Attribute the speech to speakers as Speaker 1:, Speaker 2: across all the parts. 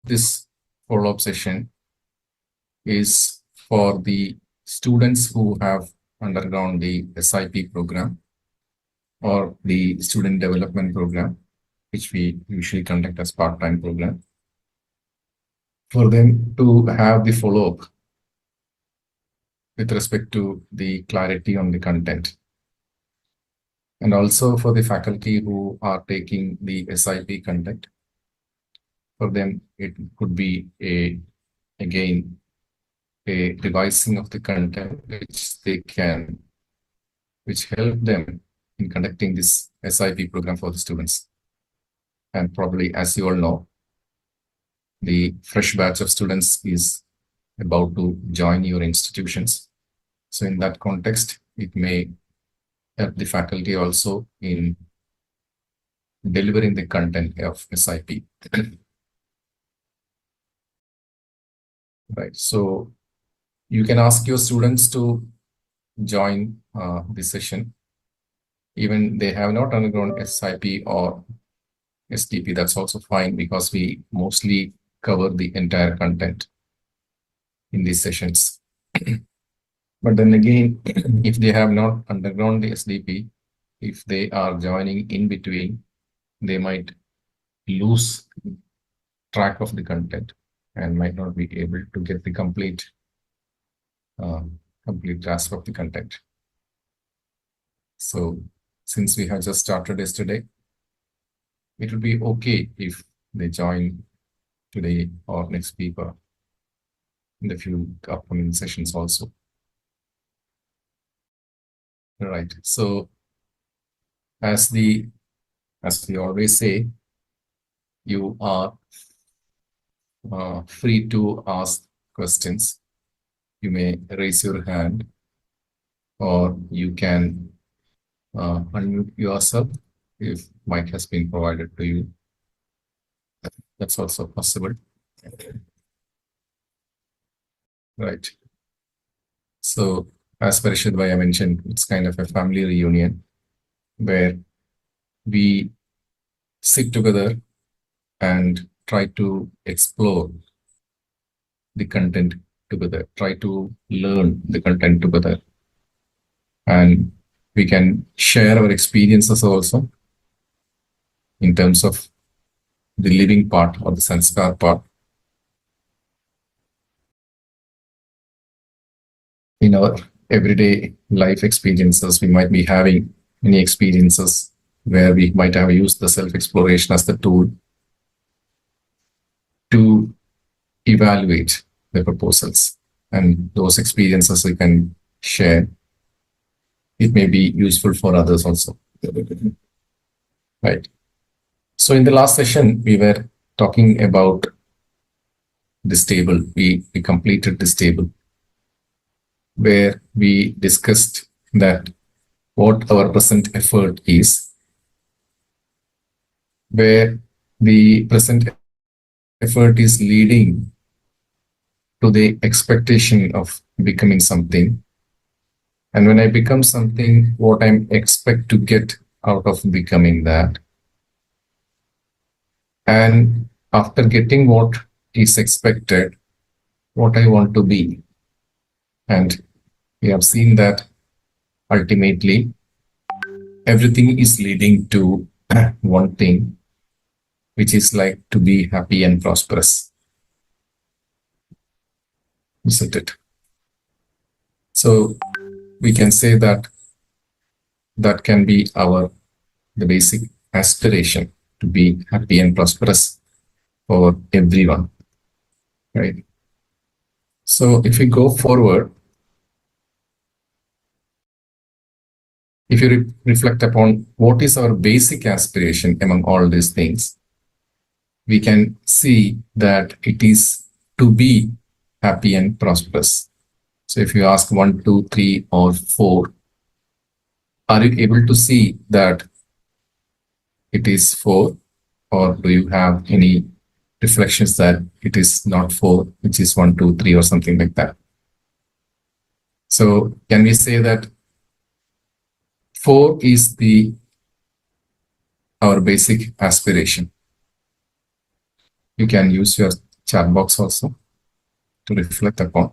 Speaker 1: this follow-up session is for the students who have undergone the SIP program or the student development program, which we usually conduct as part-time program, for them to have the follow-up with respect to the clarity on the content. And also for the faculty who are taking the SIP content, for them it could be again a revising of the content which help them in conducting this SIP program for the students. And probably, as you all know, the fresh batch of students is about to join your institutions. So in that context, it may help the faculty also in delivering the content of SIP. Right. So you can ask your students to join this session. Even they have not undergone SIP or SDP, that's also fine, because we mostly cover the entire content in these sessions. But then again, if they have not undergone the SDP, if they are joining in between, they might lose track of the content and might not be able to get the complete grasp of the content. So since we have just started yesterday, it will be okay if they join today or next week or in the few upcoming sessions also. All right. So as we always say, you are free to ask questions. You may raise your hand, or you can unmute yourself if mic has been provided to you. That's also possible. Right. So as Parishad Bhai mentioned, it's kind of a family reunion where we sit together and try to explore the content together, try to learn the content together. And we can share our experiences also in terms of the living part or the sanskar part. In our everyday life experiences, we might be having many experiences where we might have used the self-exploration as the tool to evaluate the proposals, and those experiences we can share. It may be useful for others also. Right. So in the last session, we were talking about this table. We completed this table where we discussed that what our present effort is, where the present effort is leading to the expectation of becoming something. And when I become something, what I expect to get out of becoming that. And after getting what is expected, what I want to be. And we have seen that ultimately everything is leading to one thing, which is like to be happy and prosperous. Isn't it? So we can say that that can be the basic aspiration, to be happy and prosperous for everyone, right? So if we go forward, if you reflect upon what is our basic aspiration among all these things, we can see that it is to be happy and prosperous. So if you ask 1, 2, 3, or 4, are you able to see that it is 4, or do you have any reflections that it is not 4, which is 1, 2, 3, or something like that? So can we say that 4 is our basic aspiration? You can use your chat box also to reflect upon.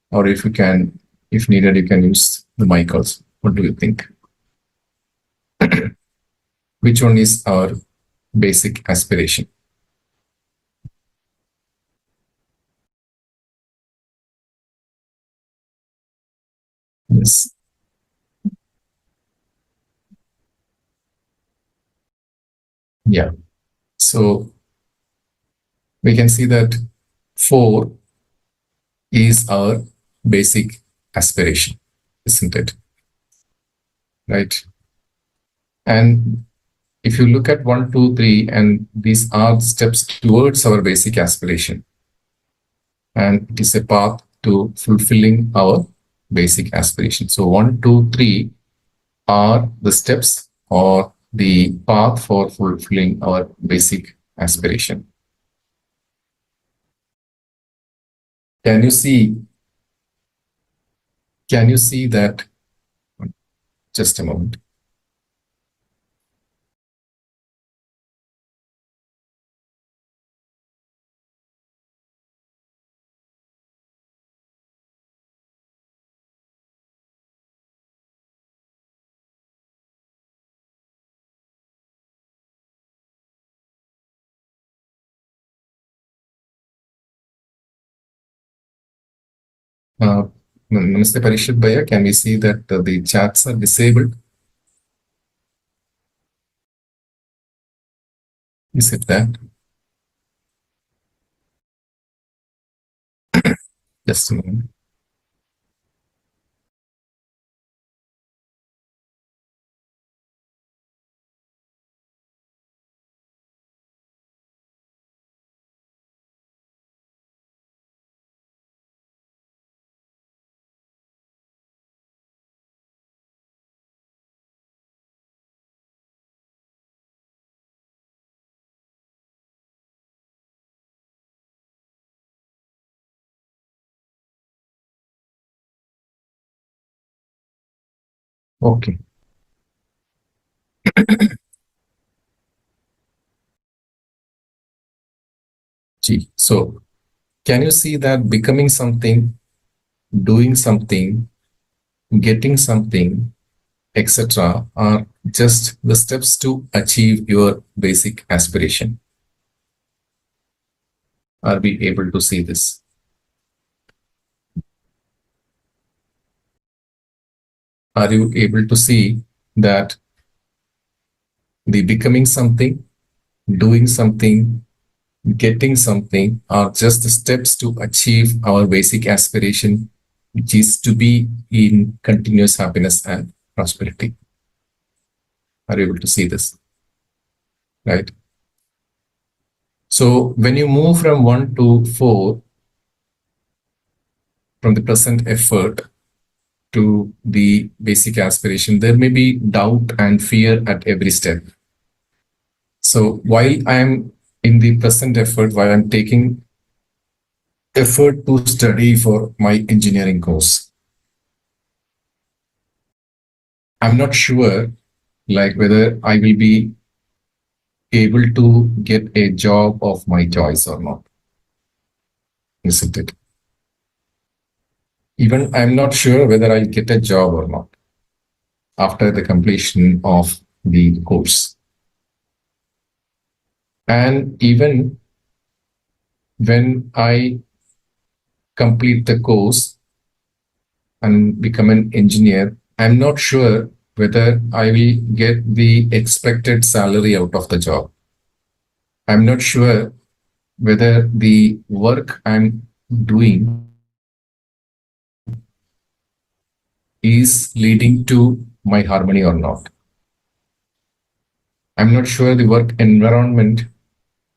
Speaker 1: Or if you can, if needed, you can use the mic also. What do you think? Which one is our basic aspiration? Yes. Yeah. So we can see that 4 is our basic aspiration, isn't it? Right. And if you look at 1, 2, 3, and these are steps towards our basic aspiration, and it is a path to fulfilling our basic aspiration. So 1, 2, 3 are the steps or the path for fulfilling our basic aspiration. Can you see? Can you see that? Just a moment. Uh, Namaste Parishit Bhaiya, can we see that the chats are disabled? Is it that? Just a moment. Okay. Gee. So can you see that becoming something, doing something, getting something, etc., are just the steps to achieve your basic aspiration? Are we able to see this? Are you able to see that the becoming something, doing something, getting something are just the steps to achieve our basic aspiration, which is to be in continuous happiness and prosperity? Are you able to see this? Right? So when you move from 1 to 4, from the present effort to the basic aspiration, there may be doubt and fear at every step. So while I am in the present effort, while I'm taking effort to study for my engineering course, I'm not sure like whether I will be able to get a job of my choice or not, isn't it? Even I'm not sure whether I'll get a job or not after the completion of the course. And even when I complete the course and become an engineer, I'm not sure whether I will get the expected salary out of the job. I'm not sure whether the work I'm doing is leading to my harmony or not. I'm not sure the work environment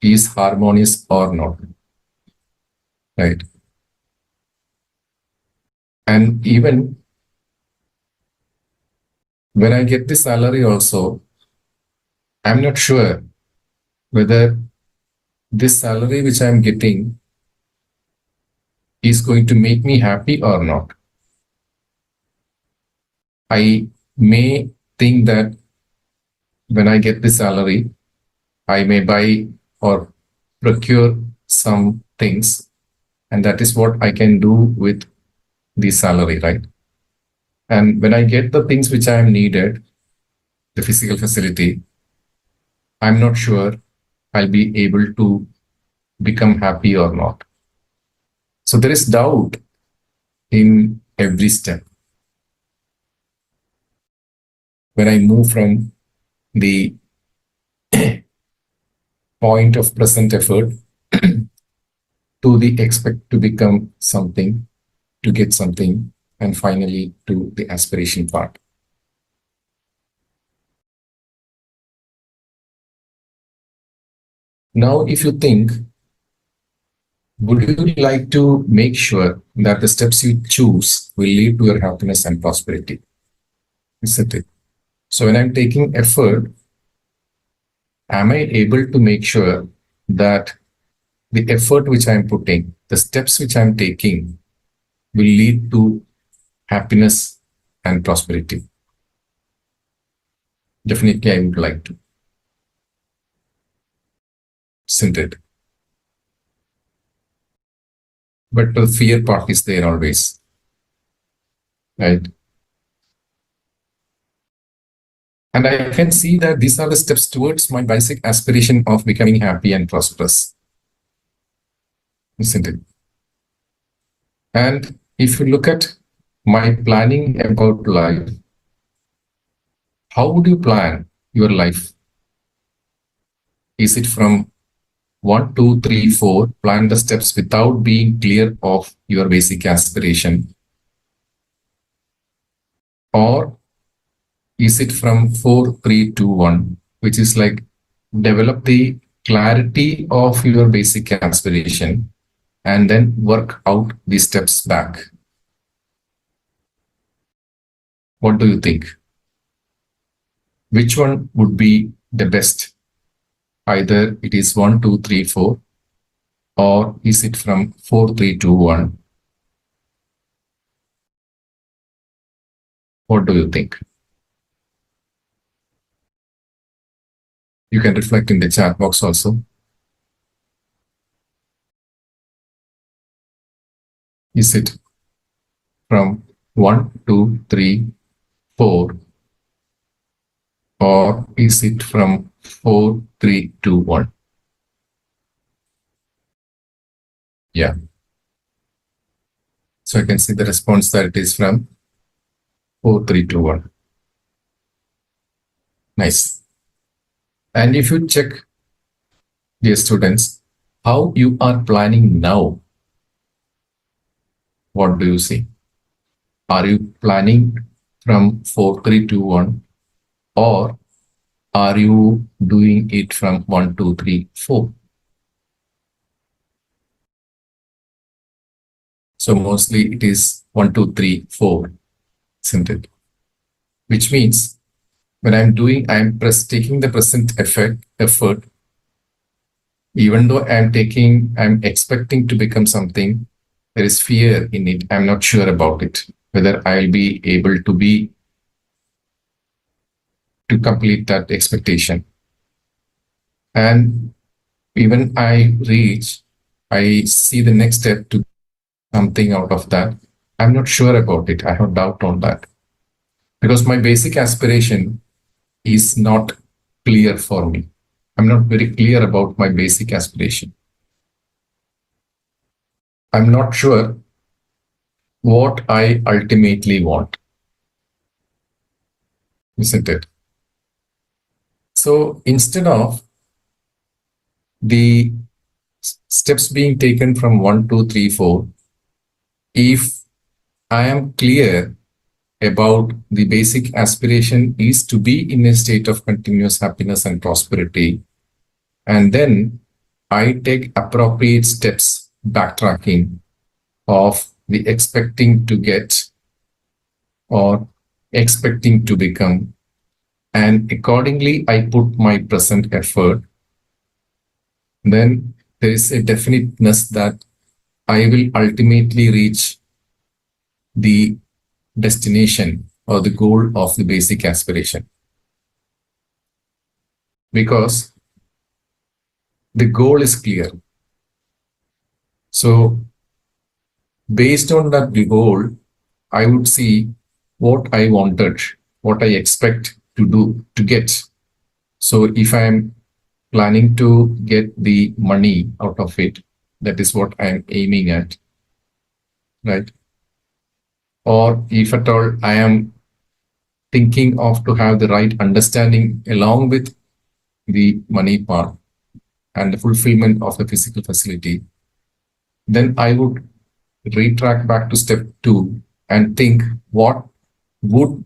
Speaker 1: is harmonious or not. Right. And even when I get the salary also, I'm not sure whether this salary which I'm getting is going to make me happy or not. I may think that when I get the salary, I may buy or procure some things, and that is what I can do with the salary, right? And when I get the things which I am needed, the physical facility, I'm not sure I'll be able to become happy or not. So there is doubt in every step. When I move from the point of present effort to the expect to become something, to get something, and finally to the aspiration part. Now, if you think, would you like to make sure that the steps you choose will lead to your happiness and prosperity? Isn't it? So when I'm taking effort, am I able to make sure that the effort which I'm putting, the steps which I'm taking will lead to happiness and prosperity? Definitely, I would like to. Isn't it? But the fear part is there always, right? And I can see that these are the steps towards my basic aspiration of becoming happy and prosperous, isn't it? And if you look at my planning about life, how would you plan your life? Is it from 1, 2, 3, 4, plan the steps without being clear of your basic aspiration? Or is it from 4, 3, 2, 1, which is like develop the clarity of your basic aspiration and then work out the steps back? What do you think? Which one would be the best? Either it is 1, 2, 3, 4, or is it from 4, 3, 2, 1? What do you think? You can reflect in the chat box also. Is it from 1, 2, 3, 4, or is it from 4, 3, 2, 1? Yeah. So I can see the response that it is from 4, 3, 2, 1. Nice. And if you check, dear students, how you are planning now, what do you see? Are you planning from 4, 3, 2, 1, or are you doing it from 1, 2, 3, 4? So mostly it is 1, 2, 3, 4, isn't it? Which means when I'm taking the present effort, even though I'm expecting to become something, there is fear in it. I'm not sure about it, whether I'll be able to complete that expectation. And even I see the next step to something out of that. I'm not sure about it. I have doubt on that because my basic aspiration is not clear for me. I'm not very clear about my basic aspiration. I'm not sure what I ultimately want, isn't it? So instead of the steps being taken from 1, 2, 3, 4, if I am clear about the basic aspiration is to be in a state of continuous happiness and prosperity, and then I take appropriate steps backtracking of the expecting to get or expecting to become, and accordingly I put my present effort, then there is a definiteness that I will ultimately reach the destination or the goal of the basic aspiration, because the goal is clear. So based on that goal, I would see what I wanted, what I expect to do to get. So if I'm planning to get the money out of it, that is what I'm aiming at, right? Or if at all I am thinking of to have the right understanding along with the money part and the fulfillment of the physical facility, then I would retract back to step 2 and think what would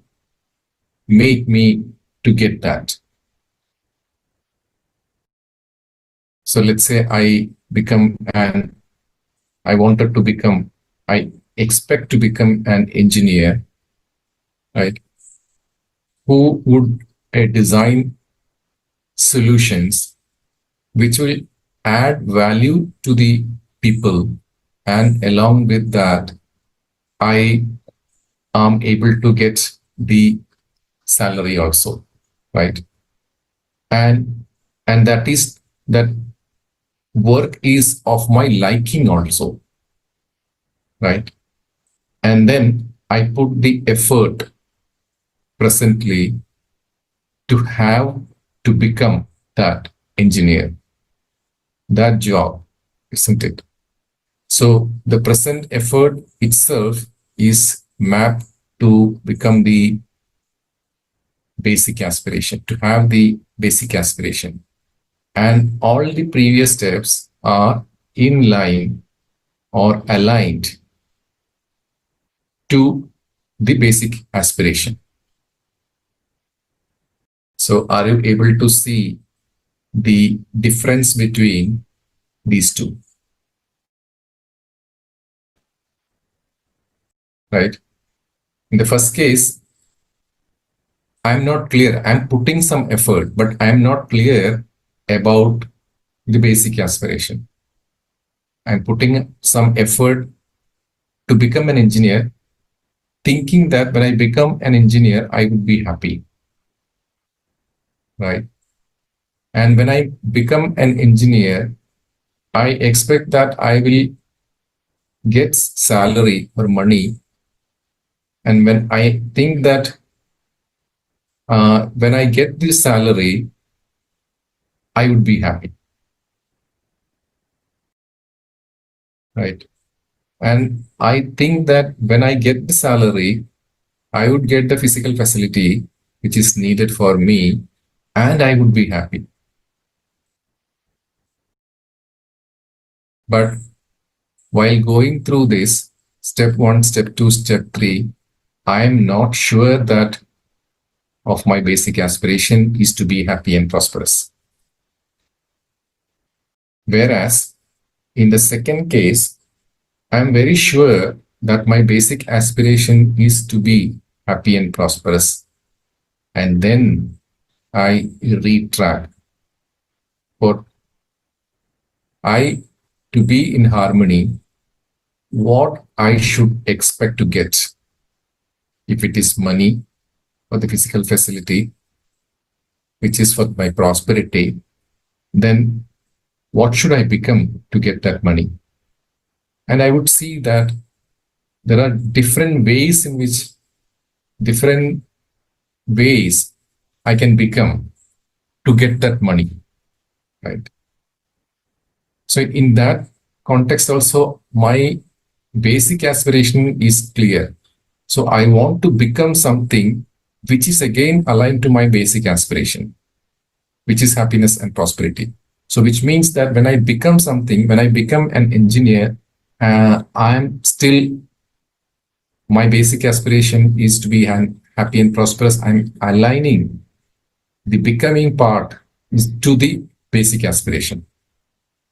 Speaker 1: make me to get that. So let's say I wanted to become, I expect to become an engineer, right? Who would design solutions which will add value to the people, and along with that, I am able to get the salary also, right? And that work is of my liking also, right? And then I put the effort presently to have to become that engineer, that job, isn't it? So the present effort itself is mapped to become the basic aspiration, to have the basic aspiration. And all the previous steps are in line or aligned to the basic aspiration. So are you able to see the difference between these two? Right? In the first case, I'm not clear. I'm putting some effort, but I'm not clear about the basic aspiration. I'm putting some effort to become an engineer, thinking that when I become an engineer, I would be happy. Right? And when I become an engineer, I expect that I will get salary or money. And when I think that when I get this salary, I would be happy. Right? And I think that when I get the salary, I would get the physical facility which is needed for me, and I would be happy. But while going through this, step 1, step 2, step 3, I am not sure that of my basic aspiration is to be happy and prosperous. Whereas in the second case, I am very sure that my basic aspiration is to be happy and prosperous. And then I retract for I to be in harmony, what I should expect to get. If it is money or the physical facility, which is for my prosperity, then what should I become to get that money? And I would see that there are different ways in which different ways I can become to get that money, right? So in that context also, my basic aspiration is clear. So I want to become something which is again aligned to my basic aspiration, which is happiness and prosperity. So which means that when I become something, when I become an engineer, I'm still, my basic aspiration is to be happy and prosperous. I'm aligning the becoming part is to the basic aspiration.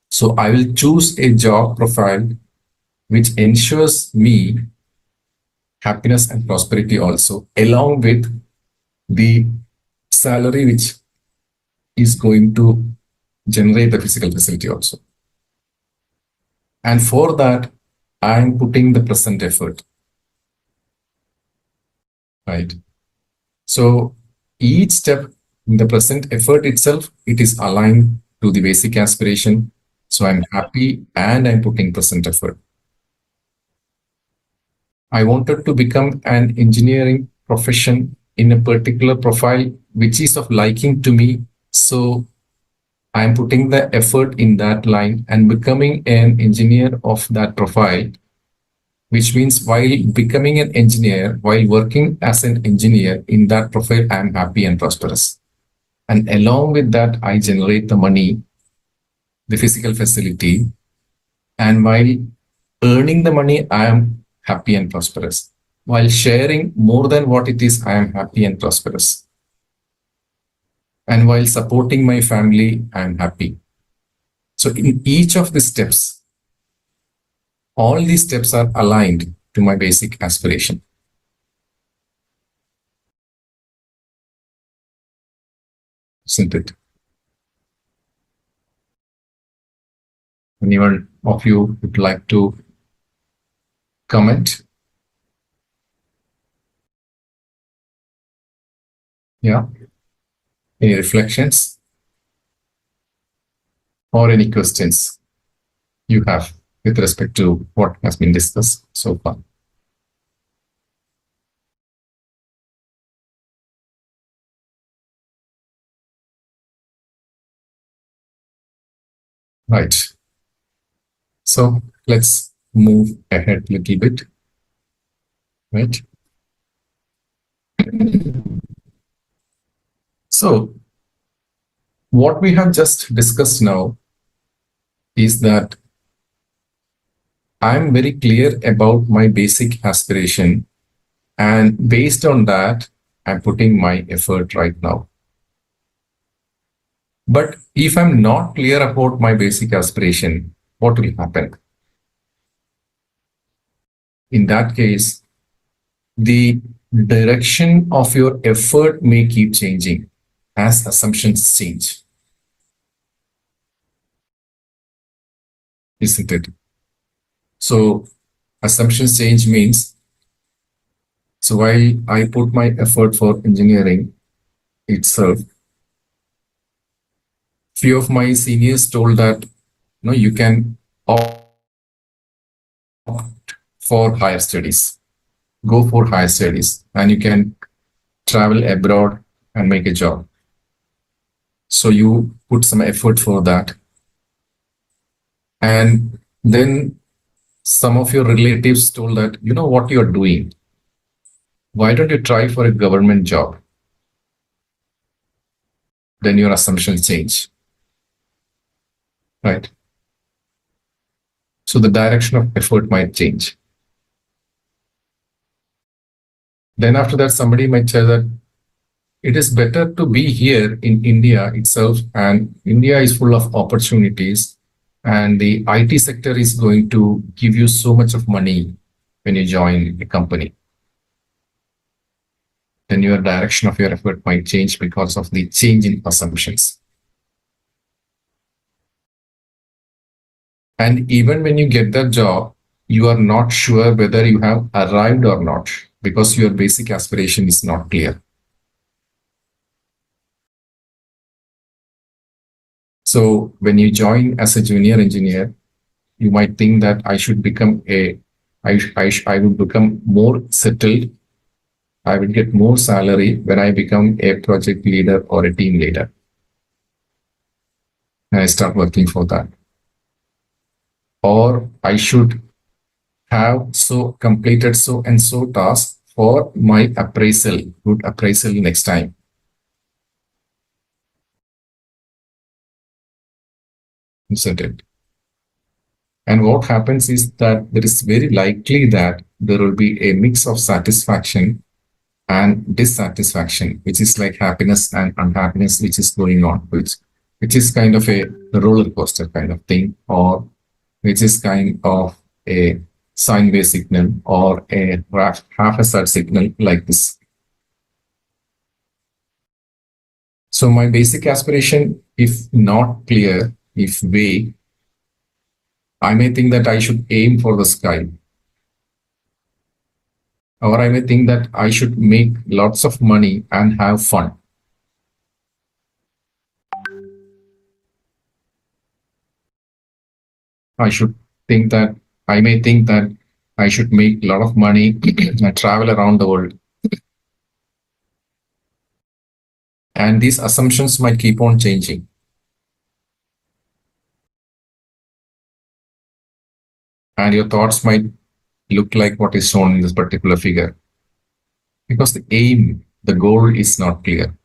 Speaker 1: So I will choose a job profile which ensures me happiness and prosperity also, along with the salary which is going to generate the physical facility also. And for that, I am putting the present effort, right? So each step in the present effort itself, it is aligned to the basic aspiration. So I'm happy and I'm putting present effort. I wanted to become an engineering profession in a particular profile which is of liking to me. So I'm putting the effort in that line and becoming an engineer of that profile, which means while becoming an engineer, while working as an engineer in that profile, I'm happy and prosperous. And along with that, I generate the money, the physical facility. And while earning the money, I am happy and prosperous. While sharing more than what it is, I am happy and prosperous. And while supporting my family, I am happy. So in each of the steps, all these steps are aligned to my basic aspiration, isn't it? Anyone of you would like to comment? Yeah. Any reflections or any questions you have with respect to what has been discussed so far? Right. So let's move ahead a little bit. Right. So what we have just discussed now is that I'm very clear about my basic aspiration, and based on that, I'm putting my effort right now. But if I'm not clear about my basic aspiration, what will happen? In that case, the direction of your effort may keep changing as assumptions change, isn't it? So assumptions change means, so while I put my effort for engineering itself, few of my seniors told that you can opt for higher studies, go for higher studies, and you can travel abroad and make a job. So you put some effort for that. And then some of your relatives told that, you know what you're doing? Why don't you try for a government job? Then your assumptions change, right? So the direction of effort might change. Then after that, somebody might say that it is better to be here in India itself, and India is full of opportunities, and the IT sector is going to give you so much of money when you join a company. Then your direction of your effort might change because of the change in assumptions. And even when you get that job, you are not sure whether you have arrived or not because your basic aspiration is not clear. So when you join as a junior engineer, you might think that I should become I will become more settled. I will get more salary when I become a project leader or a team leader. And I start working for that. Or I should have so completed so and so task for my appraisal, good appraisal next time. Isn't it? And what happens is that there is very likely that there will be a mix of satisfaction and dissatisfaction, which is like happiness and unhappiness, which is going on, which is kind of a roller coaster kind of thing, or which is kind of a sine wave signal or a half-hazard signal like this. So my basic aspiration, if not clear, if vague, I may think that I should aim for the sky, or I may think that I should make lots of money and have fun. I should think that I may think that I should make a lot of money and travel around the world. And these assumptions might keep on changing. And your thoughts might look like what is shown in this particular figure. Because the aim, the goal is not clear,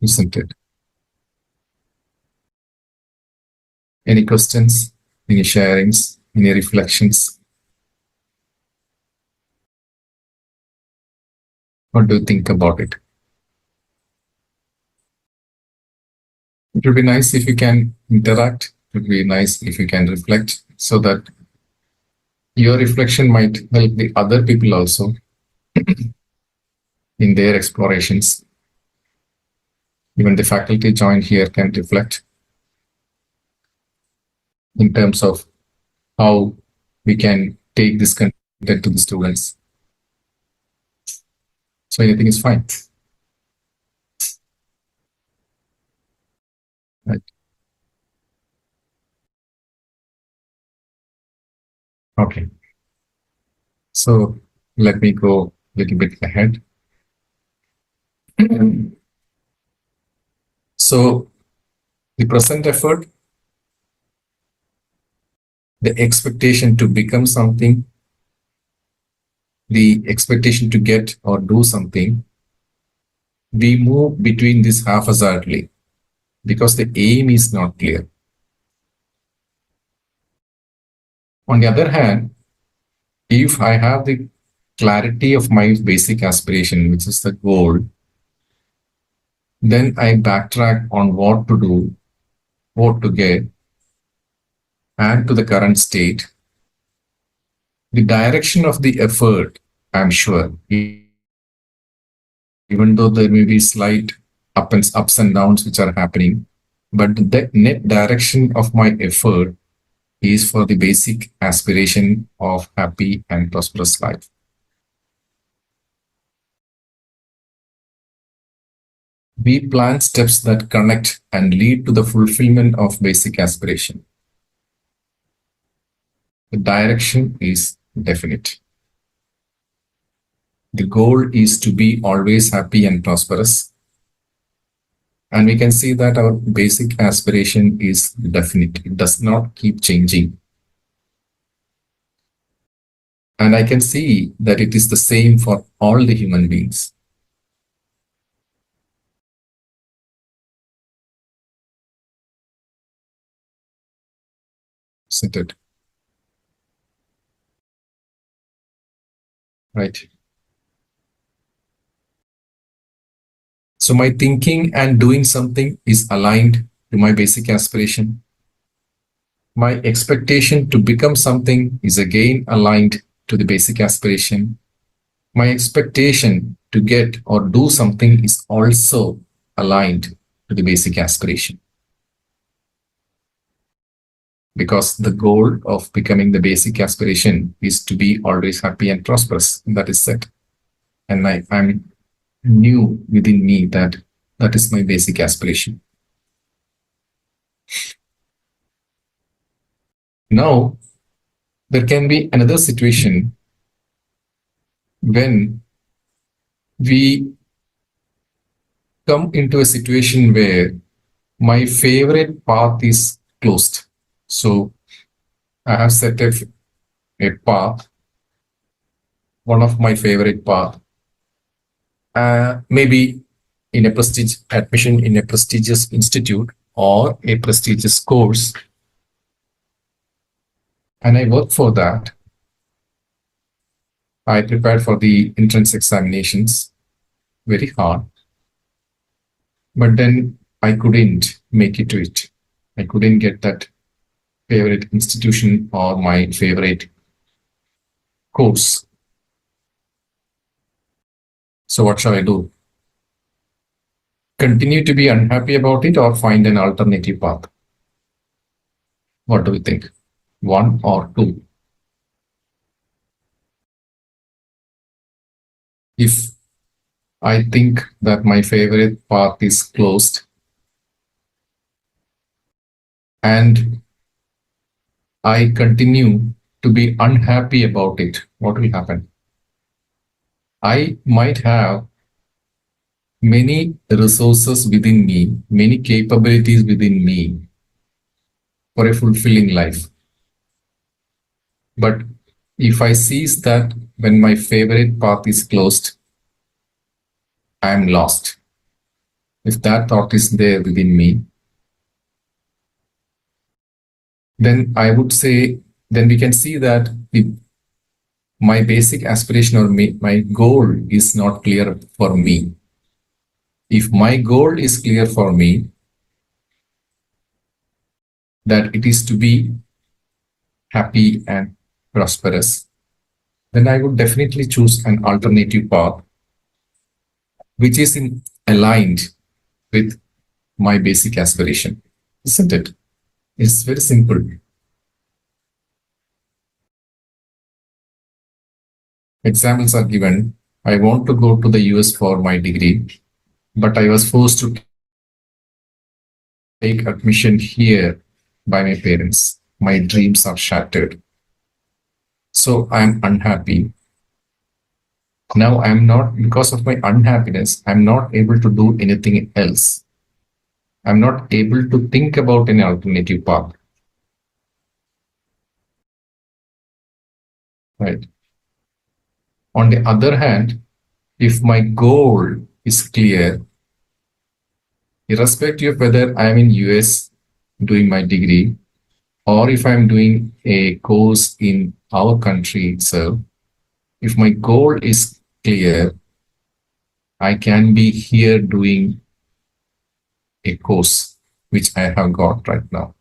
Speaker 1: isn't it? Any questions, any sharings, any reflections? What do you think about it? It would be nice if you can interact. It would be nice if you can reflect so that your reflection might help the other people also in their explorations. Even the faculty joined here can reflect in terms of how we can take this content to the students. So anything is fine. Right. Okay. So let me go a little bit ahead. So the present effort, the expectation to become something, the expectation to get or do something, we move between this haphazardly because the aim is not clear. On the other hand, if I have the clarity of my basic aspiration, which is the goal, then I backtrack on what to do, what to get, and to the current state. The direction of the effort, I'm sure, even though there may be slight ups and downs which are happening, but the net direction of my effort is for the basic aspiration of happy and prosperous life. We plan steps that connect and lead to the fulfillment of basic aspiration. The direction is definite. The goal is to be always happy and prosperous. And we can see that our basic aspiration is definite. It does not keep changing. And I can see that it is the same for all the human beings. Isn't it? Right. So my thinking and doing something is aligned to my basic aspiration. My expectation to become something is again aligned to the basic aspiration. My expectation to get or do something is also aligned to the basic aspiration. Because the goal of becoming the basic aspiration is to be always happy and prosperous. That is set. And I'm new within me that that is my basic aspiration. Now, there can be another situation when we come into a situation where my favorite path is closed. So I have set a path, one of my favorite path, maybe in a admission in a prestigious institute or a prestigious course. And I work for that. I prepared for the entrance examinations very hard. But then I couldn't make it to it. I couldn't get that favorite institution or my favorite course. So what shall I do? Continue to be unhappy about it or find an alternative path? What do we think? One or two? If I think that my favorite path is closed, and I continue to be unhappy about it, what will happen? I might have many resources within me, many capabilities within me for a fulfilling life. But if I seize that when my favorite path is closed, I am lost. If that thought is there within me, then I would say, then we can see that my basic aspiration or my goal is not clear for me. If my goal is clear for me, that it is to be happy and prosperous, then I would definitely choose an alternative path which is aligned with my basic aspiration, isn't it? It's very simple. Examples are given. I want to go to the US for my degree, but I was forced to take admission here by my parents. My dreams are shattered. So I'm unhappy. Now I'm not, because of my unhappiness, I'm not able to do anything else. I'm not able to think about an alternative path. Right. On the other hand, if my goal is clear, irrespective of whether I am in US doing my degree or if I'm doing a course in our country itself, if my goal is clear, I can be here doing a course which I have got right now.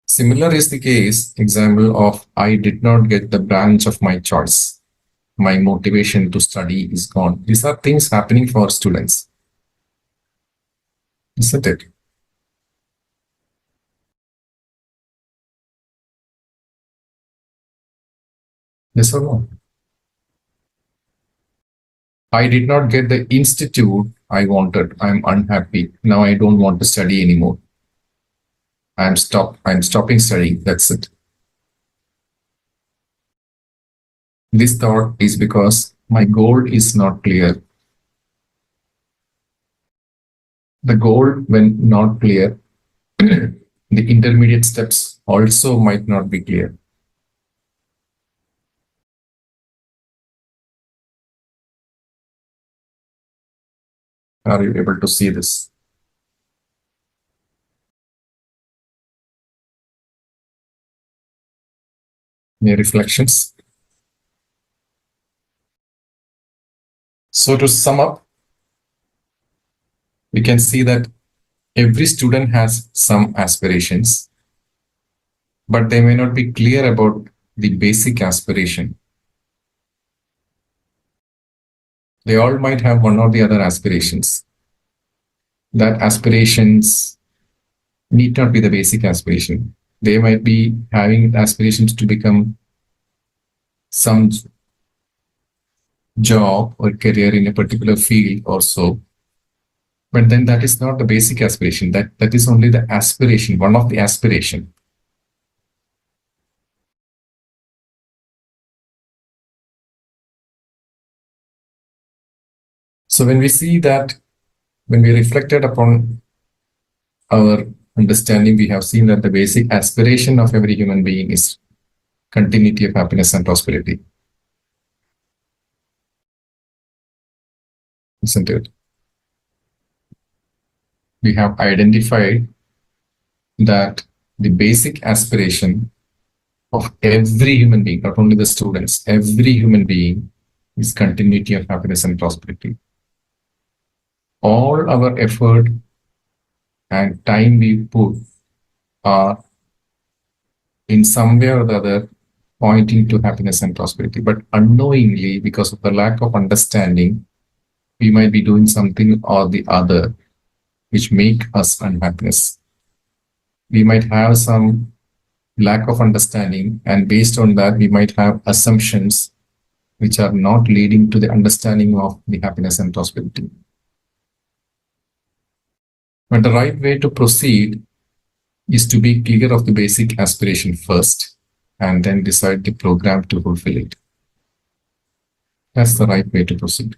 Speaker 1: Similar is the case, example of I did not get the branch of my choice. My motivation to study is gone. These are things happening for students, isn't it? Yes or no? I did not get the institute I wanted. I'm unhappy. Now I don't want to study anymore. I'm stopping studying. That's it. This thought is because my goal is not clear. The goal, when not clear, the intermediate steps also might not be clear. Are you able to see this? Any reflections? So to sum up, we can see that every student has some aspirations, but they may not be clear about the basic aspiration. They all might have one or the other aspirations. That aspirations need not be the basic aspiration. They might be having aspirations to become some job or career in a particular field or so. But then that is not the basic aspiration. That is only the aspiration, one of the aspiration. So when we see that, when we reflected upon our understanding, we have seen that the basic aspiration of every human being is continuity of happiness and prosperity. Isn't it? We have identified that the basic aspiration of every human being, not only the students, every human being is continuity of happiness and prosperity. All our effort and time we put are in some way or the other pointing to happiness and prosperity. But unknowingly, because of the lack of understanding, we might be doing something or the other which make us unhappiness. We might have some lack of understanding, and based on that, we might have assumptions which are not leading to the understanding of the happiness and prosperity. But the right way to proceed is to be clear of the basic aspiration first and then decide the program to fulfill it. That's the right way to proceed.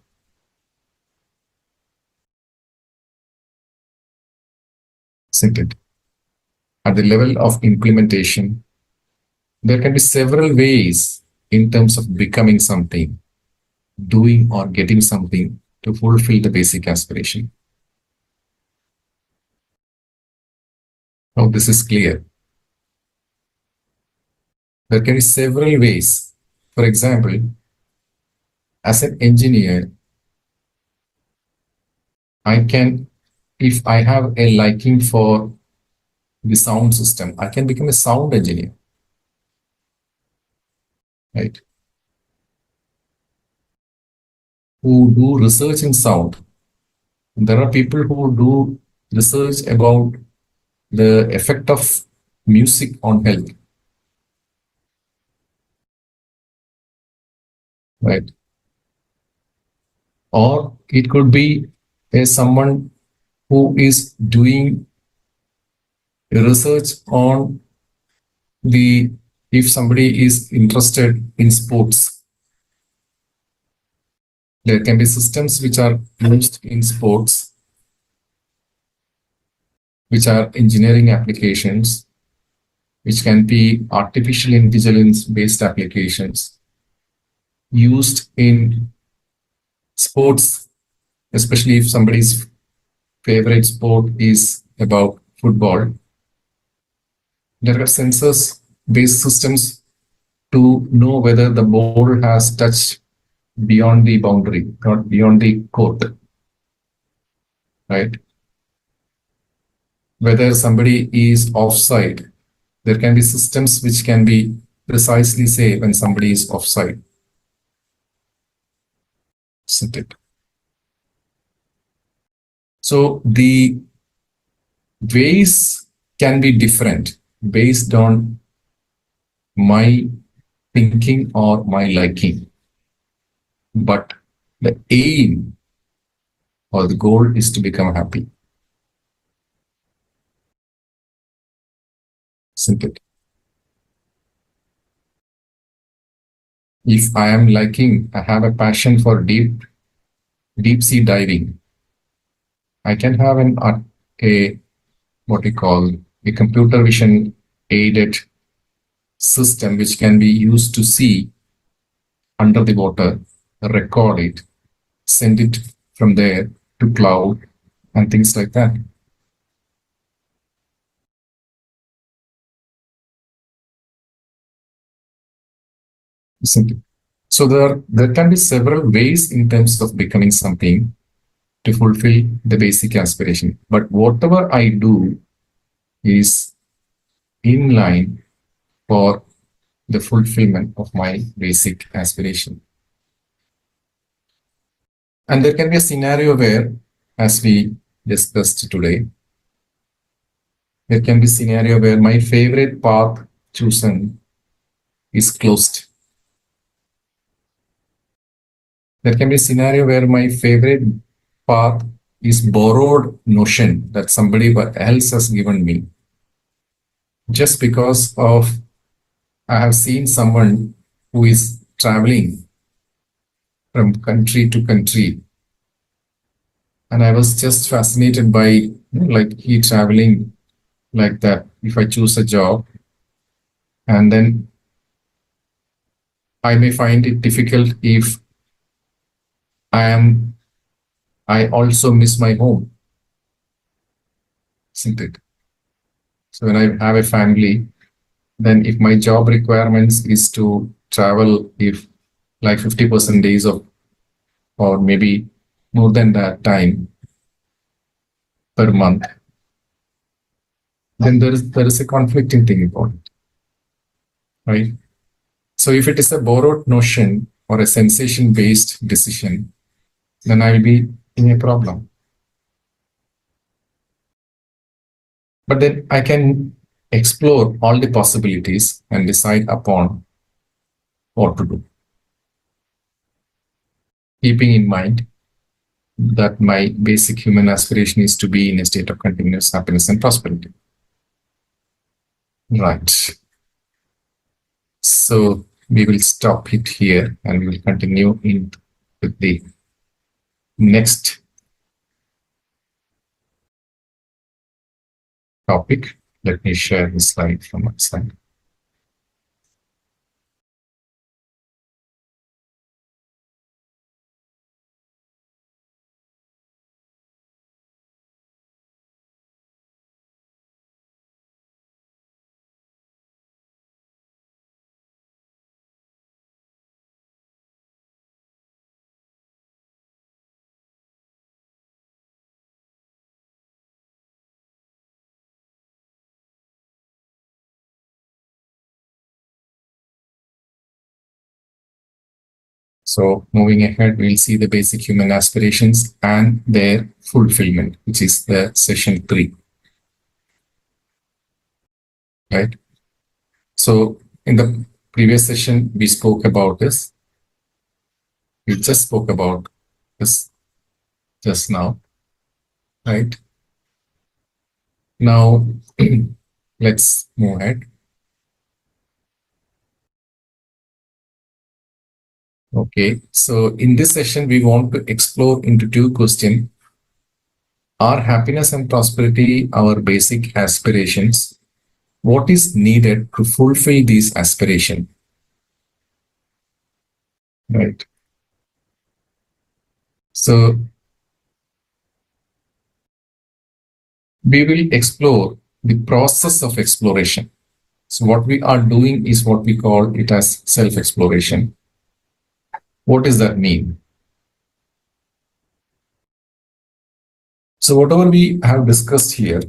Speaker 1: Isn't it? At the level of implementation, there can be several ways in terms of becoming something, doing or getting something to fulfill the basic aspiration. Now, this is clear. There can be several ways. For example, as an engineer, I can, if I have a liking for the sound system, I can become a sound engineer, right? Who do research in sound. There are people who do research about the effect of music on health, right? Or it could be someone who is doing research on the, if somebody is interested in sports, there can be systems which are used in sports, which are engineering applications, which can be artificial intelligence based applications used in sports, especially if somebody's favorite sport is about football. There are sensors based systems to know whether the ball has touched beyond the boundary, not beyond the court, right? Whether somebody is offside, there can be systems which can be precisely say when somebody is offside. Isn't it? So the ways can be different based on my thinking or my liking. But the aim or the goal is to become happy. Isn't it? If I am liking, I have a passion for deep sea diving, I can have a what we call a computer vision aided system which can be used to see under the water, record it, send it from there to cloud and things like that. Simple. So there can be several ways in terms of becoming something to fulfill the basic aspiration. But whatever I do is in line for the fulfillment of my basic aspiration. And there can be a scenario where, as we discussed today, there can be a scenario where my favorite path chosen is closed. There can be a scenario where my favorite path is borrowed notion that somebody else has given me. Just because of I have seen someone who is traveling from country to country, and I was just fascinated by like he traveling like that. If I choose a job, and then I may find it difficult if I also miss my home, isn't it? So when I have a family, then if my job requirements is to travel, if like 50% days of, or maybe more than that time per month, then there is a conflicting thing about it, right? So if it is a borrowed notion or a sensation-based decision, then I will be in a problem. But then I can explore all the possibilities and decide upon what to do. Keeping in mind that my basic human aspiration is to be in a state of continuous happiness and prosperity. Right. So we will stop it here and we will continue in with the next topic. Let me share the slide from my side. So moving ahead, we'll see the basic human aspirations and their fulfillment, which is the session 3. Right. So in the previous session, we spoke about this. We just spoke about this just now. Right. Now, let's move ahead. Okay. So in this session, we want to explore into 2 questions. Are happiness and prosperity our basic aspirations? What is needed to fulfill these aspirations? Right. So we will explore the process of exploration. So what we are doing is what we call it as self-exploration. What does that mean? So whatever we have discussed here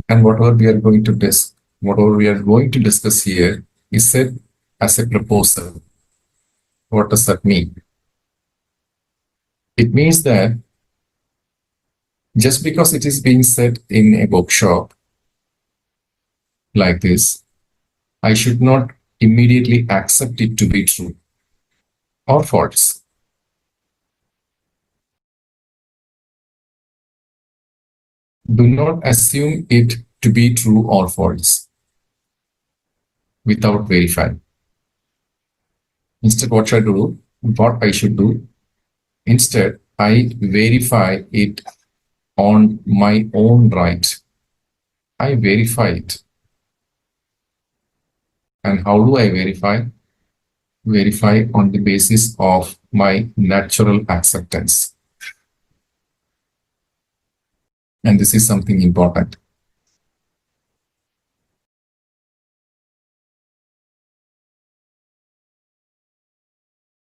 Speaker 1: and whatever we are going to discuss here is said as a proposal. What does that mean? It means that just because it is being said in a bookshop like this, I should not immediately accept it to be true or false. Do not assume it to be true or false without verifying. Instead, what should I do? What I should do? Instead, I verify it on my own right. I verify it. And how do I verify? Verify on the basis of my natural acceptance. And this is something important.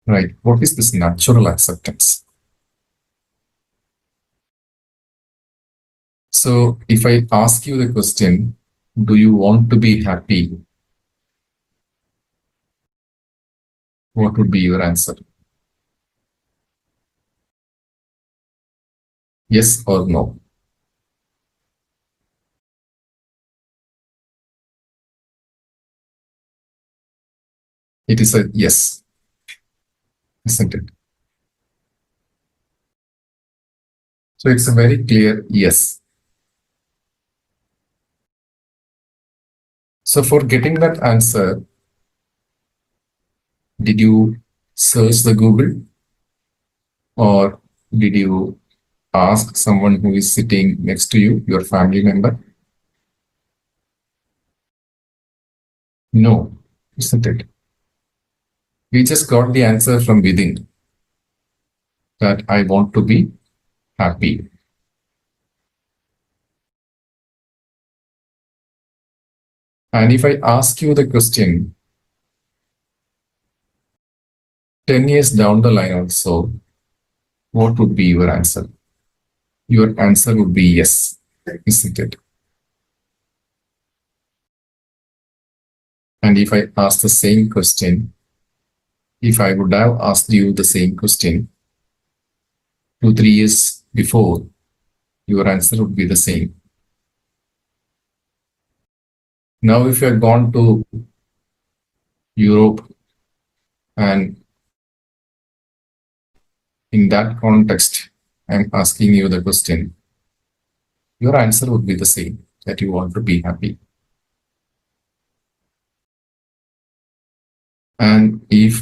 Speaker 1: Right. What is this natural acceptance? So if I ask you the question, do you want to be happy? What would be your answer? Yes or no? It is a yes, isn't it? So it's a very clear yes. So for getting that answer, did you search the Google or did you ask someone who is sitting next to you, your family member? No, isn't it? We just got the answer from within that I want to be happy. And if I ask you the question 10 years down the line also, what would be your answer? Your answer would be yes, isn't it? And if I ask the same question, if I would have asked you the same question 2-3 years before, your answer would be the same. Now, if you have gone to Europe and in that context, I'm asking you the question, your answer would be the same, that you want to be happy. And if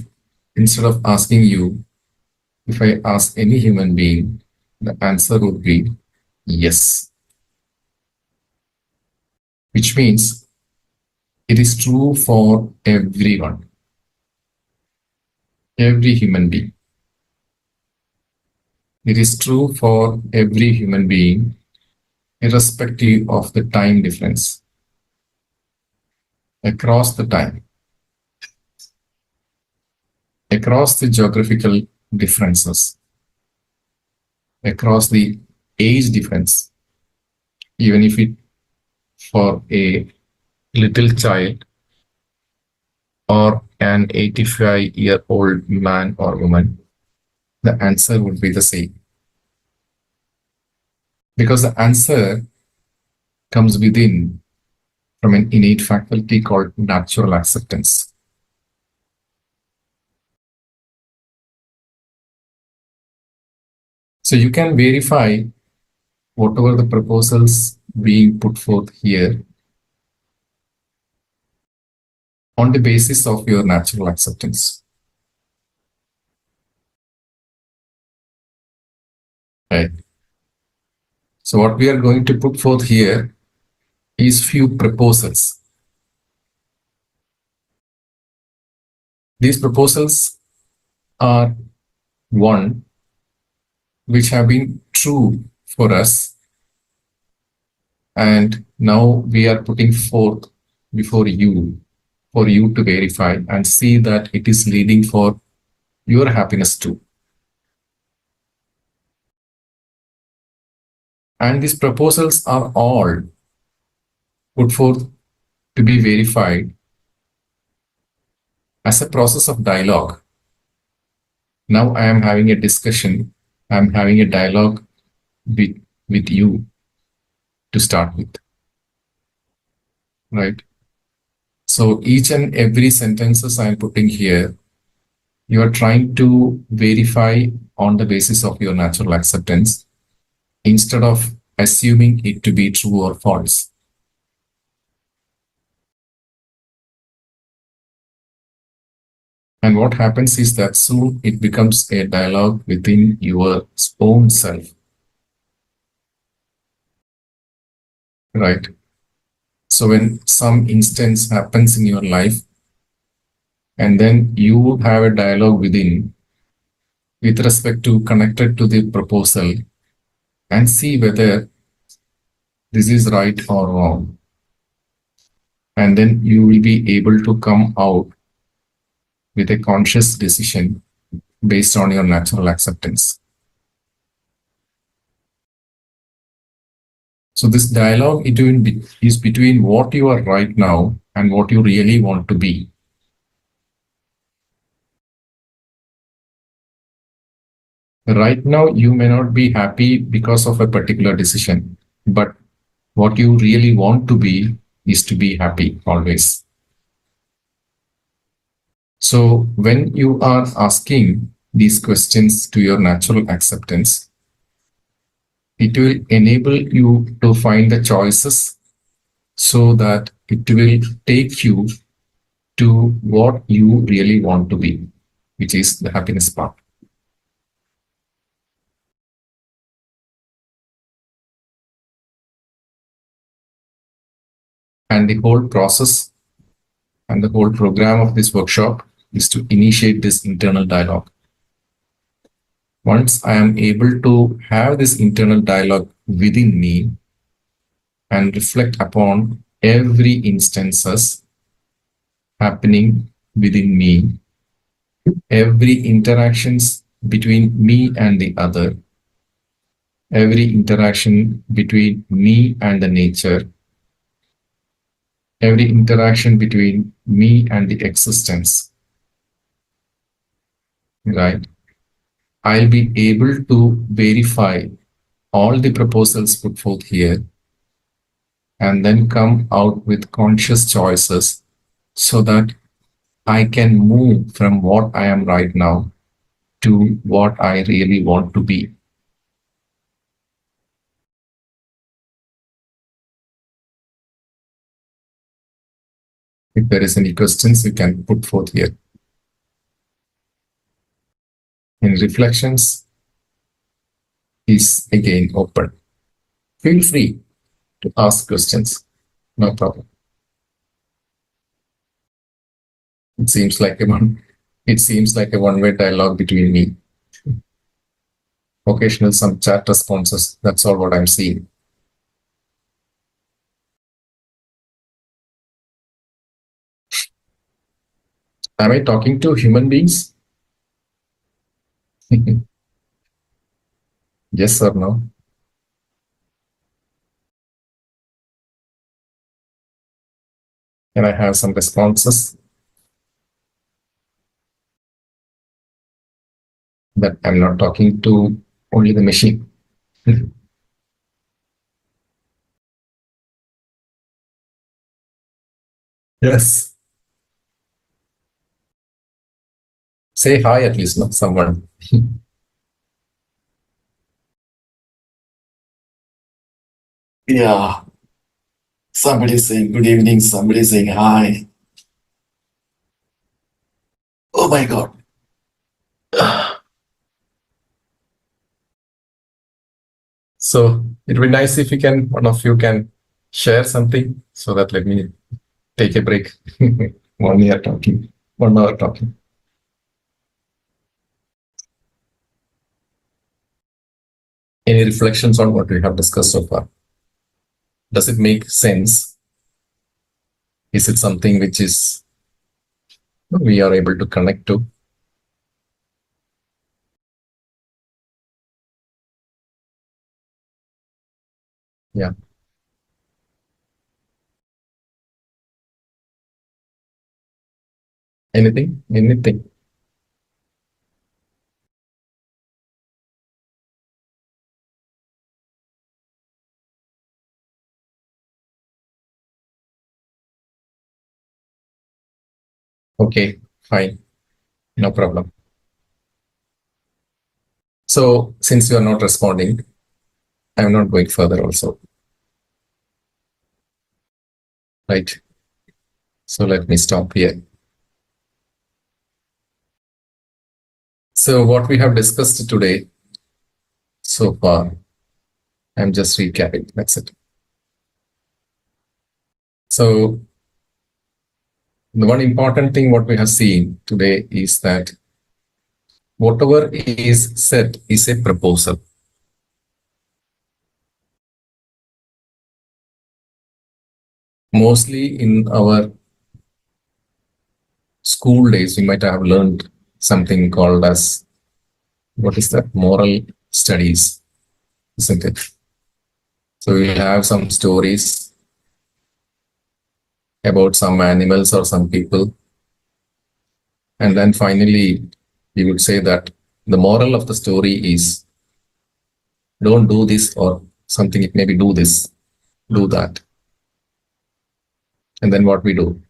Speaker 1: instead of asking you, if I ask any human being, the answer would be yes, which means it is true for everyone, every human being. It is true for every human being, irrespective of the time difference, across the time, across the geographical differences, across the age difference, even if it for a little child or an 85-year-old man or woman, the answer would be the same. Because the answer comes within from an innate faculty called natural acceptance. So you can verify whatever the proposals being put forth here on the basis of your natural acceptance. Right. So what we are going to put forth here is few proposals. These proposals are one which have been true for us, and now we are putting forth before you for you to verify and see that it is leading for your happiness too. And these proposals are all put forth to be verified as a process of dialogue. Now I am having a discussion, I am having a dialogue with you to start with, right? So each and every sentences I am putting here, you are trying to verify on the basis of your natural acceptance instead of assuming it to be true or false. And what happens is that soon it becomes a dialogue within your own self, right? So when some instance happens in your life, and then you have a dialogue within with respect to connected to the proposal and see whether this is right or wrong. And then you will be able to come out with a conscious decision based on your natural acceptance. So this dialogue is between what you are right now and what you really want to be. Right now, you may not be happy because of a particular decision, but what you really want to be is to be happy always. So when you are asking these questions to your natural acceptance, it will enable you to find the choices so that it will take you to what you really want to be, which is the happiness part. And the whole process and the whole program of this workshop is to initiate this internal dialogue. Once I am able to have this internal dialogue within me and reflect upon every instances happening within me, every interactions between me and the other, every interaction between me and the nature, every interaction between me and the existence, right? I'll be able to verify all the proposals put forth here and then come out with conscious choices so that I can move from what I am right now to what I really want to be. If there is any questions, you can put forth here. In reflections is again open. Feel free to ask questions. No problem. It seems like a one-way dialogue between me. Occasional some chat responses. That's all what I'm seeing. Am I talking to human beings? Yes or no? Can I have some responses that I'm not talking to only the machine? Yes. Say hi at least, no? Someone. Yeah. Somebody saying good evening, somebody saying hi. Oh my God. So it would be nice if one of you can share something so that let me take a break. 1 year talking, 1 hour talking. Any reflections on what we have discussed so far? Does it make sense? Is it something which is we are able to connect to? Yeah. Anything? Anything? Okay, fine. No problem. So since you are not responding, I'm not going further also. Right. So let me stop here. So what we have discussed today so far, I'm just recapping. That's it. So the one important thing what we have seen today is that whatever is said is a proposal. Mostly in our school days, we might have learned something called as what is that? Moral studies, isn't it? So we'll have some stories about some animals or some people. And then finally, we would say that the moral of the story is don't do this or something, it may be do this, do that. And then what we do?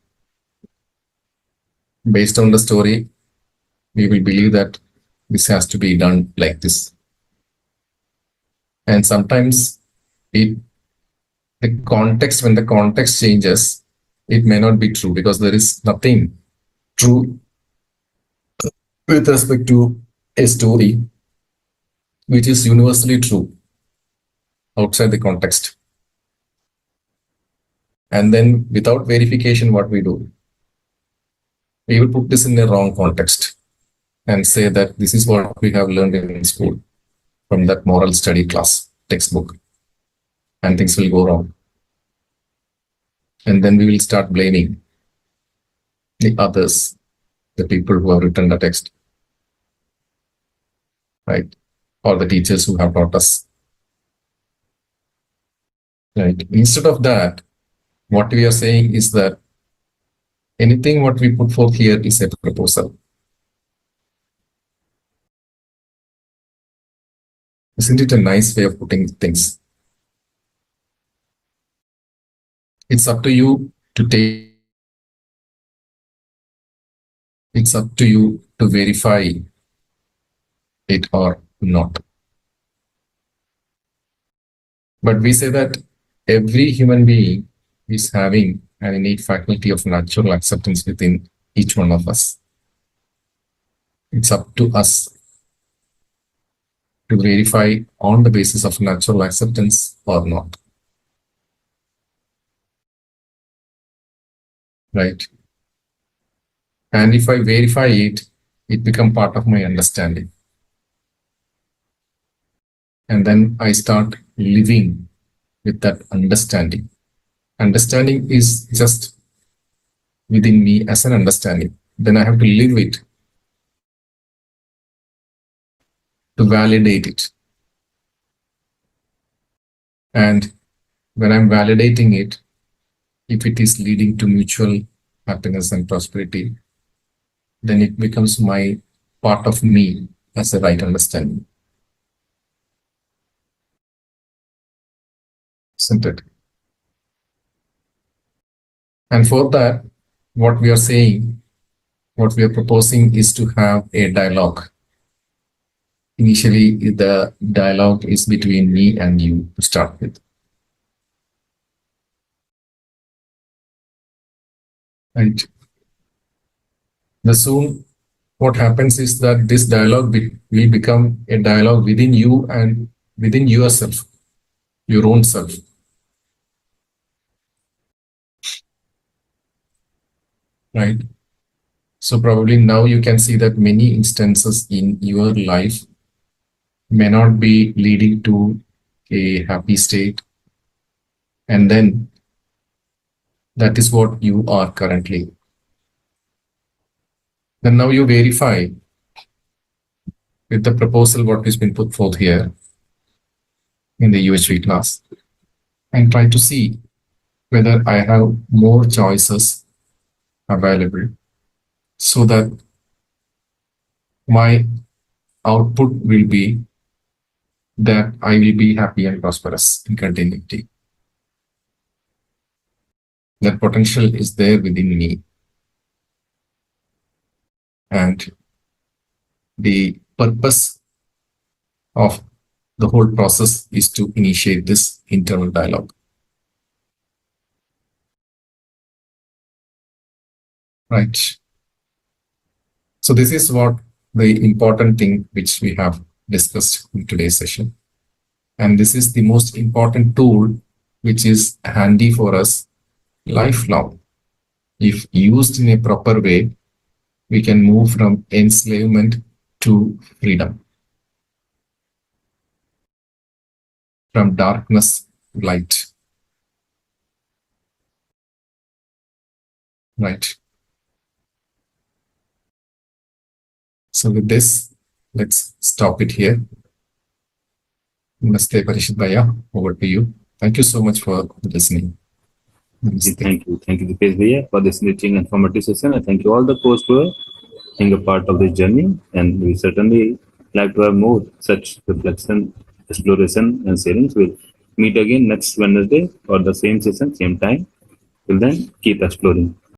Speaker 1: Based on the story, we will believe that this has to be done like this. And sometimes it when the context changes, it may not be true because there is nothing true with respect to a story which is universally true outside the context. And then without verification, what we do? We will put this in the wrong context and say that this is what we have learned in school from that moral study class textbook, and things will go wrong. And then we will start blaming the others, the people who have written the text, right? Or the teachers who have taught us. Right. Instead of that, what we are saying is that anything what we put forth here is a proposal. Isn't it a nice way of putting things? It's up to you to take, it's up to you to verify it or not. But we say that every human being is having an innate faculty of natural acceptance within each one of us. It's up to us to verify on the basis of natural acceptance or not. Right? And if I verify it, it becomes part of my understanding. And then I start living with that understanding. Understanding is just within me as an understanding. Then I have to live it to validate it. And when I'm validating it, if it is leading to mutual happiness and prosperity, then it becomes my part of me as a right understanding. Isn't it? And for that, what we are saying, what we are proposing is to have a dialogue. Initially, the dialogue is between me and you to start with. Right? The soon, what happens is that this dialogue will become a dialogue within you and within yourself, your own self. Right? So probably now you can see that many instances in your life may not be leading to a happy state. And then that is what you are currently. Then now you verify with the proposal what has been put forth here in the UHV class and try to see whether I have more choices available so that my output will be that I will be happy and prosperous in continuity. That potential is there within me. And the purpose of the whole process is to initiate this internal dialogue. Right. So this is what the important thing which we have discussed in today's session. And this is the most important tool which is handy for us lifelong. If used in a proper way, we can move from enslavement to freedom, from darkness to light. Right. So with this, let's stop it here. Namaste, Parishit Bhaiya. Over to you. Thank you so much for listening.
Speaker 2: Namaste. Thank you, Dipesh Bhaiya, for this enriching and informative session. And thank you all the course for being a part of this journey. And we certainly like to have more such reflection, exploration, and sharings. We'll meet again next Wednesday for the same session, same time. Till then, keep exploring.